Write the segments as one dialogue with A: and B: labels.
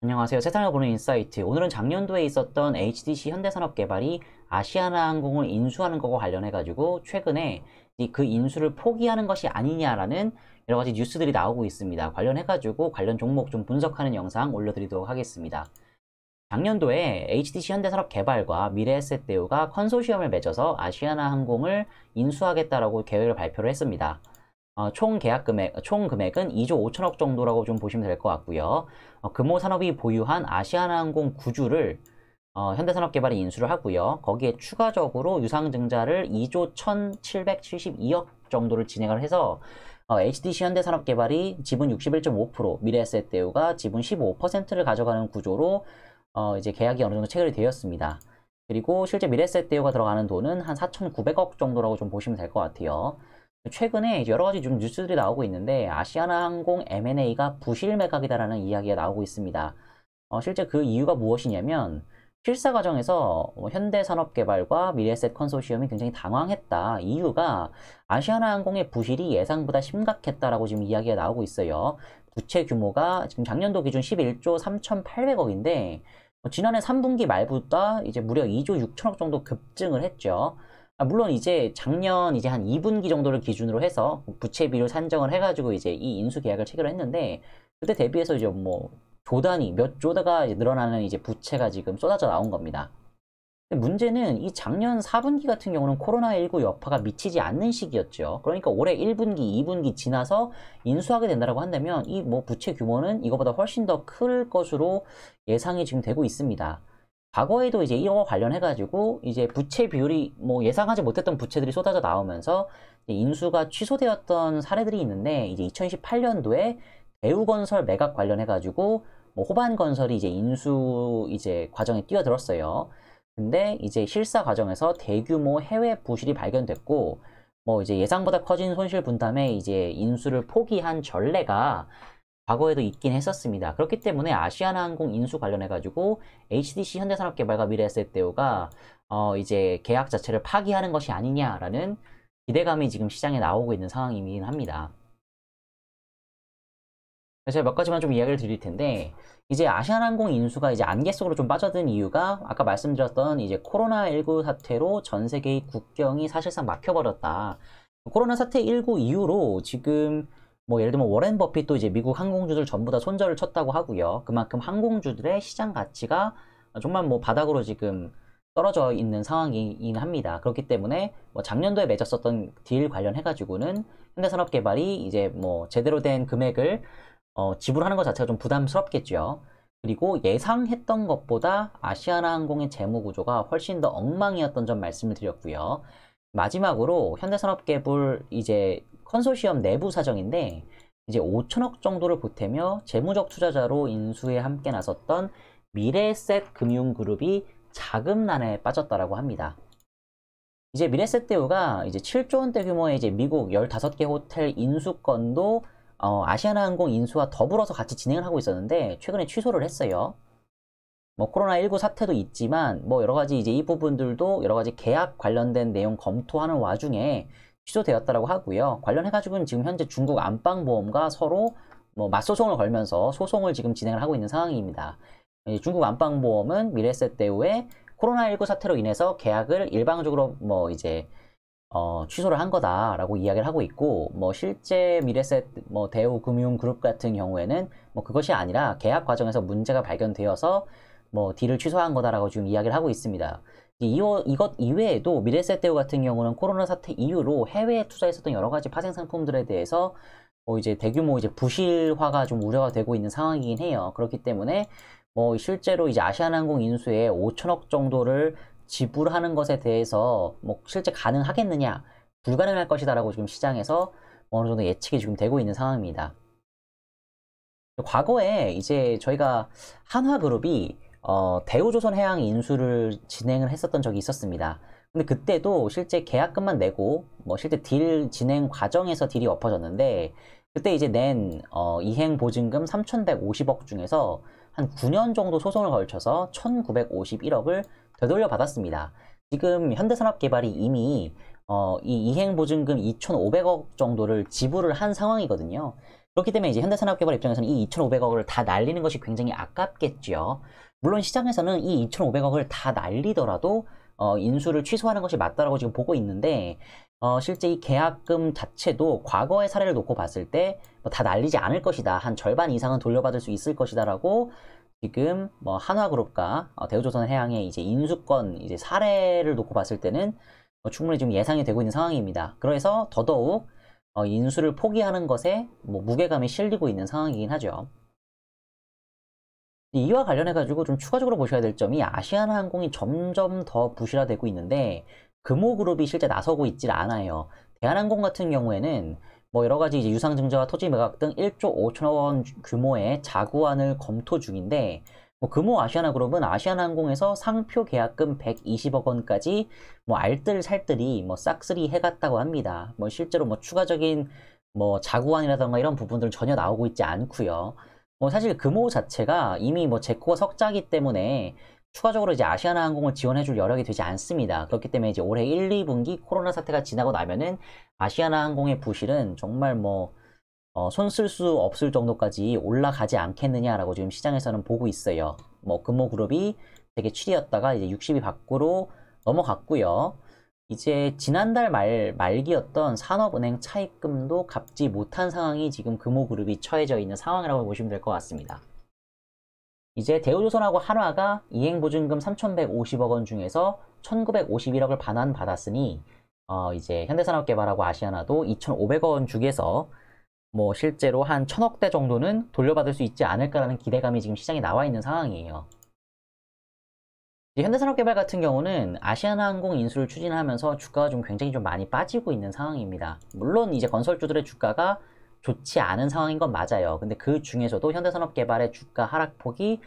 A: 안녕하세요. 세상을 보는 인사이트. 오늘은 작년도에 있었던 HDC 현대산업개발이 아시아나항공을 인수하는 것과 관련해가지고 최근에 그 인수를 포기하는 것이 아니냐라는 여러 가지 뉴스들이 나오고 있습니다. 관련해가지고 관련 종목 좀 분석하는 영상 올려드리도록 하겠습니다. 작년도에 HDC 현대산업개발과 미래에셋대우가 컨소시엄을 맺어서 아시아나항공을 인수하겠다라고 계획을 발표를 했습니다. 총 금액은 2조 5천억 정도라고 좀 보시면 될 것 같고요. 금호산업이 보유한 아시아나항공 구주를 현대산업개발이 인수를 하고요. 거기에 추가적으로 유상증자를 2조 1,772억 정도를 진행을 해서 HDC 현대산업개발이 지분 61.5%, 미래에셋대우가 지분 15%를 가져가는 구조로 이제 계약이 어느 정도 체결이 되었습니다. 그리고 실제 미래에셋대우가 들어가는 돈은 한 4,900억 정도라고 좀 보시면 될 것 같아요. 최근에 여러 가지 좀 뉴스들이 나오고 있는데 아시아나항공 M&A가 부실 매각이다라는 이야기가 나오고 있습니다. 실제 그 이유가 무엇이냐면 실사 과정에서 현대산업개발과 미래에셋 컨소시엄이 굉장히 당황했다. 이유가 아시아나항공의 부실이 예상보다 심각했다라고 지금 이야기가 나오고 있어요. 부채 규모가 지금 작년도 기준 11조 3,800억인데 지난해 3분기 말보다 이제 무려 2조 6천억 정도 급증을 했죠. 물론 이제 작년 이제 한 2분기 정도를 기준으로 해서 부채비를 산정을 해가지고 이제 이 인수 계약을 체결을 했는데 그때 대비해서 이제 뭐 조 단위 몇 조가 늘어나는 이제 부채가 지금 쏟아져 나온 겁니다. 근데 문제는 이 작년 4분기 같은 경우는 코로나19 여파가 미치지 않는 시기였죠. 그러니까 올해 1분기, 2분기 지나서 인수하게 된다고 한다면 이 뭐 부채 규모는 이거보다 훨씬 더 클 것으로 예상이 지금 되고 있습니다. 과거에도 이제 이와 관련해가지고 이제 부채 비율이 뭐 예상하지 못했던 부채들이 쏟아져 나오면서 인수가 취소되었던 사례들이 있는데 이제 2018년도에 대우건설 매각 관련해가지고 뭐 호반건설이 이제 인수 이제 과정에 뛰어들었어요. 근데 이제 실사 과정에서 대규모 해외 부실이 발견됐고 뭐 이제 예상보다 커진 손실 분담에 이제 인수를 포기한 전례가 과거에도 있긴 했었습니다. 그렇기 때문에 아시아나항공 인수 관련해가지고 HDC 현대산업개발과 미래에셋대우가 이제 계약 자체를 파기하는 것이 아니냐라는 기대감이 지금 시장에 나오고 있는 상황이긴 합니다. 그래서 제가 몇 가지만 좀 이야기를 드릴 텐데 이제 아시아나항공 인수가 이제 안개 속으로 좀 빠져든 이유가 아까 말씀드렸던 이제 코로나19 사태로 전 세계의 국경이 사실상 막혀버렸다. 코로나 사태 19 이후로 지금 뭐 예를 들면 워렌 버핏도 이제 미국 항공주들 전부 다 손절을 쳤다고 하고요. 그만큼 항공주들의 시장 가치가 정말 뭐 바닥으로 지금 떨어져 있는 상황이긴 합니다. 그렇기 때문에 뭐 작년도에 맺었었던 딜 관련해가지고는 현대산업개발이 이제 뭐 제대로 된 금액을 지불하는 것 자체가 좀 부담스럽겠죠. 그리고 예상했던 것보다 아시아나항공의 재무 구조가 훨씬 더 엉망이었던 점 말씀을 드렸고요. 마지막으로 현대산업개발 이제 컨소시엄 내부 사정인데 이제 5천억 정도를 보태며 재무적 투자자로 인수에 함께 나섰던 미래에셋 금융그룹이 자금난에 빠졌다라고 합니다. 이제 미래에셋대우가 이제 7조 원대 규모의 이제 미국 15개 호텔 인수건도 아시아나항공 인수와 더불어서 같이 진행을 하고 있었는데 최근에 취소를 했어요. 뭐 코로나19 사태도 있지만 뭐 여러 가지 이제 이 부분들도 여러 가지 계약 관련된 내용 검토하는 와중에 취소되었다라고 하고요. 관련해가지고는 지금 현재 중국 안방보험과 서로 뭐 맞소송을 걸면서 소송을 지금 진행을 하고 있는 상황입니다. 중국 안방보험은 미래에셋대우의 코로나19 사태로 인해서 계약을 일방적으로 뭐 이제 취소를 한 거다라고 이야기를 하고 있고 뭐 실제 미래에셋 뭐 대우금융그룹 같은 경우에는 뭐 그것이 아니라 계약 과정에서 문제가 발견되어서 뭐 딜을 취소한 거다라고 지금 이야기를 하고 있습니다. 이것 이외에도 미래에셋대우 같은 경우는 코로나 사태 이후로 해외에 투자했었던 여러 가지 파생 상품들에 대해서 이제 대규모 이제 부실화가 좀 우려가 되고 있는 상황이긴 해요. 그렇기 때문에 뭐 실제로 이제 아시아나항공 인수에 5천억 정도를 지불하는 것에 대해서 뭐 실제 가능하겠느냐, 불가능할 것이다라고 지금 시장에서 어느 정도 예측이 지금 되고 있는 상황입니다. 과거에 이제 저희가 한화그룹이 대우조선해양 인수를 진행을 했었던 적이 있었습니다. 근데 그때도 실제 계약금만 내고 뭐 실제 딜 진행 과정에서 딜이 엎어졌는데 그때 이제 낸 이행 보증금 3,150억 중에서 한 9년 정도 소송을 걸쳐서 1,951억을 되돌려 받았습니다. 지금 현대산업개발이 이미 이 이행 보증금 2,500억 정도를 지불을 한 상황이거든요. 그렇기 때문에 이제 현대산업개발 입장에서는 이 2,500억을 다 날리는 것이 굉장히 아깝겠죠. 물론 시장에서는 이 2,500억을 다 날리더라도 인수를 취소하는 것이 맞다라고 지금 보고 있는데 실제 이 계약금 자체도 과거의 사례를 놓고 봤을 때 다 날리지 않을 것이다. 한 절반 이상은 돌려받을 수 있을 것이다라고 지금 뭐 한화그룹과 대우조선해양의 이제 인수권 이제 사례를 놓고 봤을 때는 충분히 지금 예상이 되고 있는 상황입니다. 그래서 더더욱 인수를 포기하는 것에 뭐 무게감이 실리고 있는 상황이긴 하죠. 이와 관련해가지고 좀 추가적으로 보셔야 될 점이 아시아나항공이 점점 더 부실화되고 있는데 금호그룹이 실제 나서고 있질 않아요. 대한항공 같은 경우에는 뭐 여러 가지 이제 유상증자와 토지 매각 등 1조 5천억 원 규모의 자구안을 검토 중인데 뭐 금호 아시아나그룹은 아시아나항공에서 상표 계약금 120억 원까지 뭐 알뜰살뜰히 뭐 싹쓸이 해갔다고 합니다. 뭐 실제로 뭐 추가적인 뭐 자구안이라던가 이런 부분들 전혀 나오고 있지 않고요. 뭐 사실 금호 자체가 이미 뭐 제코가 석자기 때문에 추가적으로 이제 아시아나항공을 지원해줄 여력이 되지 않습니다. 그렇기 때문에 이제 올해 1, 2분기 코로나 사태가 지나고 나면은 아시아나항공의 부실은 정말 뭐 손 쓸 수 없을 정도까지 올라가지 않겠느냐라고 지금 시장에서는 보고 있어요. 뭐 금호그룹이 되게 7위였다가 이제 60위 밖으로 넘어갔고요. 이제 지난달 말기였던 산업은행 차입금도 갚지 못한 상황이 지금 금호그룹이 처해져 있는 상황이라고 보시면 될 것 같습니다. 이제 대우조선하고 한화가 이행보증금 3,150억 원 중에서 1,951억을 반환받았으니 이제 현대산업개발하고 아시아나도 2,500억 원 중에서 뭐 실제로 한 1,000억대 정도는 돌려받을 수 있지 않을까라는 기대감이 지금 시장에 나와 있는 상황이에요. 현대산업개발 같은 경우는 아시아나항공 인수를 추진하면서 주가가 좀 굉장히 좀 많이 빠지고 있는 상황입니다. 물론 이제 건설주들의 주가가 좋지 않은 상황인 건 맞아요. 근데 그 중에서도 현대산업개발의 주가 하락폭이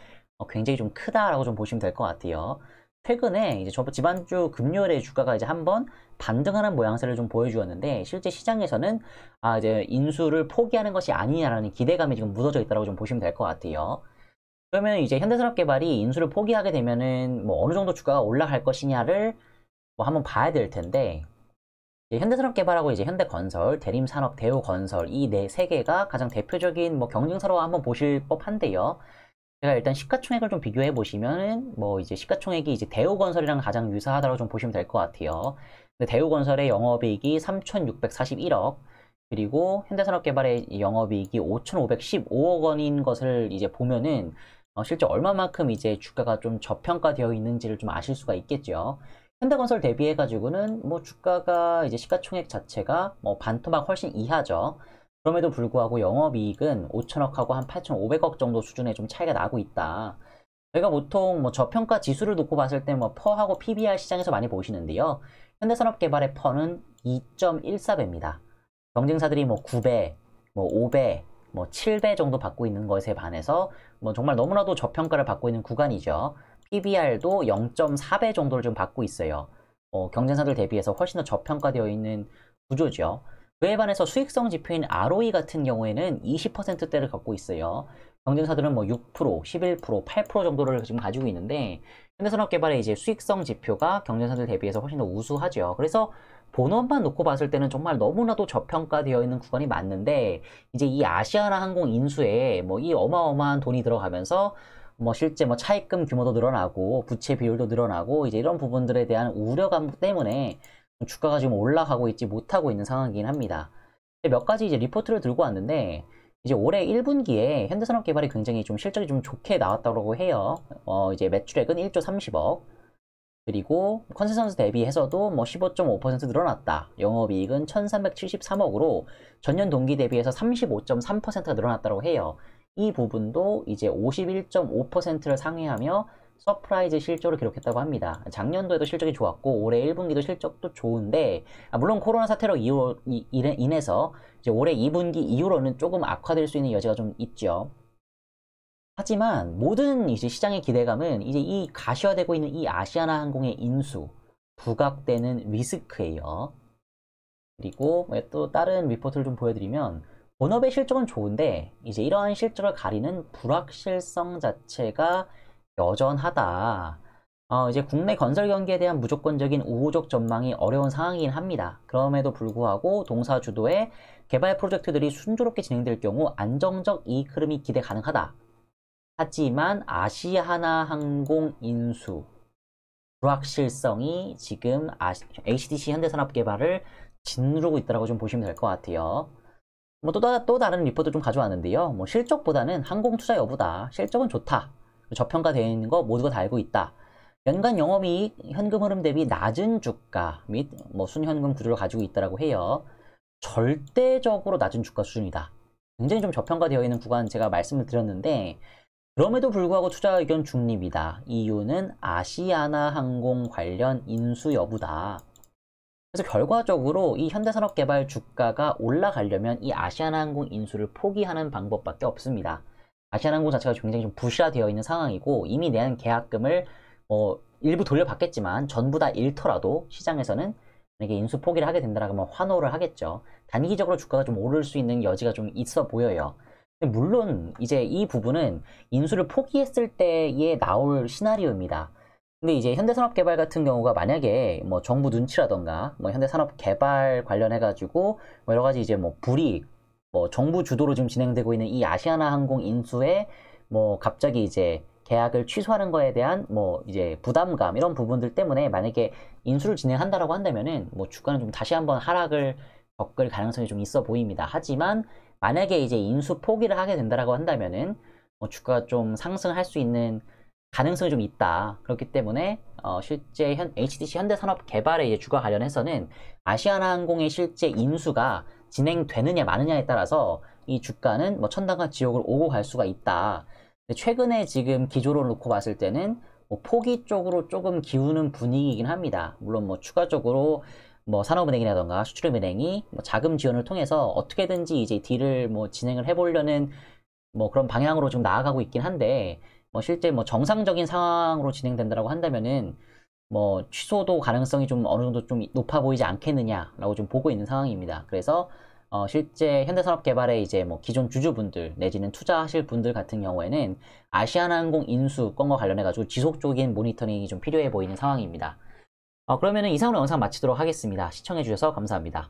A: 굉장히 좀 크다라고 좀 보시면 될 것 같아요. 최근에 이제 지난주 금요일에 주가가 이제 한번 반등하는 모양새를 좀 보여주었는데 실제 시장에서는 이제 인수를 포기하는 것이 아니냐라는 기대감이 지금 묻어져 있다고 좀 보시면 될 것 같아요. 그러면 이제 현대산업개발이 인수를 포기하게 되면은 뭐 어느 정도 주가가 올라갈 것이냐를 뭐 한번 봐야 될 텐데 현대산업개발하고 이제 현대건설, 대림산업, 대우건설 이 세 개가 가장 대표적인 뭐 경쟁사로 한번 보실 법한데요. 제가 일단 시가총액을 좀 비교해 보시면은 뭐 이제 시가총액이 이제 대우건설이랑 가장 유사하다고 좀 보시면 될 것 같아요. 근데 대우건설의 영업이익이 3,641억 그리고 현대산업개발의 영업이익이 5,515억 원인 것을 이제 보면은 실제 얼마만큼 이제 주가가 좀 저평가되어 있는지를 좀 아실 수가 있겠죠. 현대건설 대비해가지고는 뭐 주가가 이제 시가총액 자체가 뭐 반토막 훨씬 이하죠. 그럼에도 불구하고 영업이익은 5천억하고 한 8,500억 정도 수준의 좀 차이가 나고 있다. 저희가 보통 뭐 저평가 지수를 놓고 봤을 때 뭐 퍼하고 PBR 시장에서 많이 보시는데요. 현대산업개발의 퍼는 2.14배입니다. 경쟁사들이 뭐 9배, 뭐 5배, 뭐 7배 정도 받고 있는 것에 반해서 뭐 정말 너무나도 저평가를 받고 있는 구간이죠. PBR도 0.4배 정도를 좀 받고 있어요. 경쟁사들 대비해서 훨씬 더 저평가되어 있는 구조죠. 그에 반해서 수익성 지표인 ROE 같은 경우에는 20%대를 갖고 있어요. 경쟁사들은 뭐 6%, 11%, 8% 정도를 지금 가지고 있는데 현대산업개발의 이제 수익성 지표가 경쟁사들 대비해서 훨씬 더 우수하죠. 그래서 본업만 놓고 봤을 때는 정말 너무나도 저평가되어 있는 구간이 맞는데 이제 이 아시아나항공 인수에 뭐 이 어마어마한 돈이 들어가면서 뭐 실제 뭐 차입금 규모도 늘어나고 부채 비율도 늘어나고 이제 이런 부분들에 대한 우려감 때문에 주가가 지금 올라가고 있지 못하고 있는 상황이긴 합니다. 몇 가지 이제 리포트를 들고 왔는데 이제 올해 1분기에 현대산업개발이 굉장히 좀 실적이 좀 좋게 나왔다고 해요. 이제 매출액은 1조 30억 그리고 컨센서스 대비해서도 뭐 15.5% 늘어났다. 영업이익은 1,373억으로 전년 동기 대비해서 35.3%가 늘어났다고 해요. 이 부분도 이제 51.5%를 상회하며 서프라이즈 실적을 기록했다고 합니다. 작년도에도 실적이 좋았고 올해 1분기도 실적도 좋은데 물론 코로나 사태로 인해서 이제 올해 2분기 이후로는 조금 악화될 수 있는 여지가 좀 있죠. 하지만 모든 이제 시장의 기대감은 이제 이 가시화되고 있는 이 아시아나항공의 인수 부각되는 리스크예요. 그리고 또 다른 리포트를 좀 보여드리면 본업의 실적은 좋은데 이제 이러한 실적을 가리는 불확실성 자체가 여전하다. 이제 국내 건설 경기에 대한 무조건적인 우호적 전망이 어려운 상황이긴 합니다. 그럼에도 불구하고 동사 주도의 개발 프로젝트들이 순조롭게 진행될 경우 안정적 이익 흐름이 기대 가능하다. 하지만 아시아나항공 인수 불확실성이 지금 HDC 현대산업개발을 짓누르고 있다고 좀 보시면 될 것 같아요. 뭐 또 다른 리포트 좀 가져왔는데요. 뭐 실적보다는 항공 투자 여부다. 실적은 좋다. 저평가되어 있는 거 모두가 다 알고 있다. 연간 영업이익 현금 흐름 대비 낮은 주가 및 뭐 순현금 구조를 가지고 있다고 해요. 절대적으로 낮은 주가 수준이다. 굉장히 좀 저평가되어 있는 구간 제가 말씀을 드렸는데 그럼에도 불구하고 투자 의견 중립이다. 이유는 아시아나항공 관련 인수 여부다. 그래서 결과적으로 이 현대산업개발 주가가 올라가려면 이 아시아나항공 인수를 포기하는 방법밖에 없습니다. 아시아나항공 자체가 굉장히 좀 부실화되어 있는 상황이고 이미 낸 계약금을 일부 돌려받겠지만 전부 다 잃더라도 시장에서는 만약에 인수 포기를 하게 된다면 환호를 하겠죠. 단기적으로 주가가 좀 오를 수 있는 여지가 좀 있어 보여요. 물론 이제 이 부분은 인수를 포기했을 때에 나올 시나리오입니다. 근데 이제 현대산업개발 같은 경우가 만약에 뭐 정부 눈치라던가 뭐 현대산업개발 관련해가지고 뭐 여러 가지 이제 뭐 불이익, 뭐 정부 주도로 지금 진행되고 있는 이 아시아나항공 인수에 뭐 갑자기 이제 계약을 취소하는 거에 대한 뭐 이제 부담감 이런 부분들 때문에 만약에 인수를 진행한다라고 한다면은 뭐 주가는 좀 다시 한번 하락을 겪을 가능성이 좀 있어 보입니다. 하지만 만약에 이제 인수 포기를 하게 된다라고 한다면은 뭐 주가가 좀 상승할 수 있는 가능성이 좀 있다. 그렇기 때문에 실제 HDC 현대산업개발의 이제 주가 관련해서는 아시아나항공의 실제 인수가 진행되느냐 마느냐에 따라서 이 주가는 뭐 천당과 지옥을 오고 갈 수가 있다. 최근에 지금 기조를 놓고 봤을 때는 뭐 포기 쪽으로 조금 기우는 분위기이긴 합니다. 물론 뭐 추가적으로 뭐 산업은행이라던가 수출은행이 뭐 자금 지원을 통해서 어떻게든지 이제 딜을 뭐 진행을 해보려는 뭐 그런 방향으로 좀 나아가고 있긴 한데 뭐 실제 뭐 정상적인 상황으로 진행된다라고 한다면은 뭐 취소도 가능성이 좀 어느 정도 좀 높아 보이지 않겠느냐라고 좀 보고 있는 상황입니다. 그래서 실제 현대산업개발의 이제 뭐 기존 주주분들 내지는 투자하실 분들 같은 경우에는 아시아나항공 인수 건과 관련해가지고 지속적인 모니터링이 좀 필요해 보이는 상황입니다. 그러면은 이상으로 영상 마치도록 하겠습니다. 시청해주셔서 감사합니다.